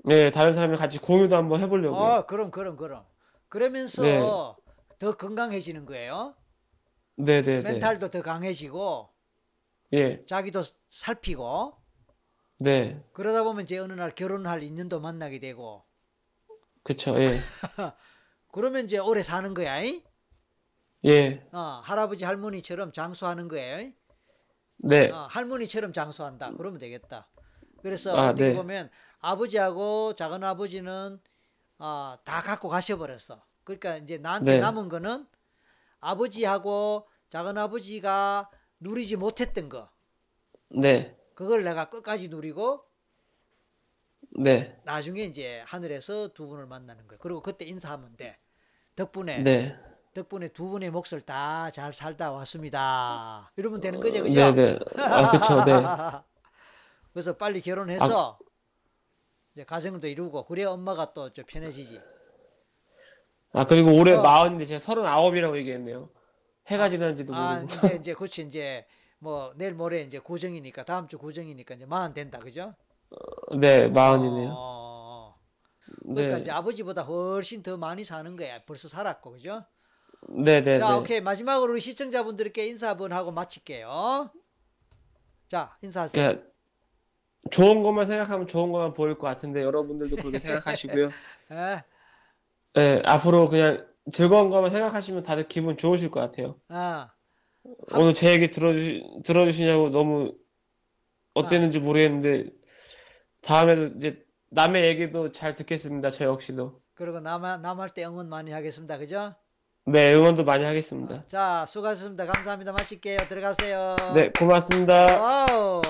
네, 다른 사람이 같이 공유도 한번 해보려고요. 그럼. 네, 그러면서 더 건강해지는 거예요. 네네네. 멘탈도 더 강해지고 예, 자기도 살피고 네, 그러다 보면 이제 어느 날 결혼할 인연도 만나게 되고 그쵸, 예, 그러면 이제 오래 사는 거야. 예, 할아버지 할머니처럼 장수하는 거예요. 네, 할머니처럼 장수한다. 그러면 되겠다. 그래서 아, 어떻게 네, 보면 아버지하고 작은 아버지는 다 갖고 가셔버렸어. 그러니까 이제 나한테 네, 남은 거는 아버지하고 작은 아버지가 누리지 못했던 거. 네, 그걸 내가 끝까지 누리고 네, 나중에 이제 하늘에서 두 분을 만나는 거예요. 그리고 그때 인사하면 돼. 덕분에 네, 두 분의 몫을 다 잘 살다 왔습니다. 이러면 되는 거죠, 네, 그죠? 네, 아, 그쵸, 네, 그래서 빨리 결혼해서 이제 가정도 이루고 그래야 엄마가 또 좀 편해지지. 그리고 올해 어, 40인데 제가 39이라고 얘기했네요. 해가 아, 지났는지도 모르고. 이제 그렇지 이제 뭐 내일 모레 이제 고정이니까 다음 주 고정이니까 이제 마흔 된다 그죠? 네, 40이네요. 어, 그러니까 이제 네, 아버지보다 훨씬 더 많이 사는 거야. 벌써 살았고 그죠? 자, 네네네. 오케이 마지막으로 우리 시청자분들께 인사 한번 하고 마칠게요. 자, 인사하세요. 그러니까 좋은 것만 생각하면 좋은 것만 보일 것 같은데 여러분들도 그렇게 생각하시고요. 에? 네, 앞으로 그냥 즐거운 것만 생각하시면 다들 기분 좋으실 것 같아요. 아, 한, 오늘 제 얘기 들어주시냐고 너무 아, 어땠는지 모르겠는데 다음에도 이제 남의 얘기도 잘 듣겠습니다. 저 역시도. 그리고 남할 때 응원 많이 하겠습니다. 그죠? 네, 응원도 많이 하겠습니다. 자, 수고하셨습니다. 감사합니다. 마칠게요. 들어가세요. 네, 고맙습니다. 와우.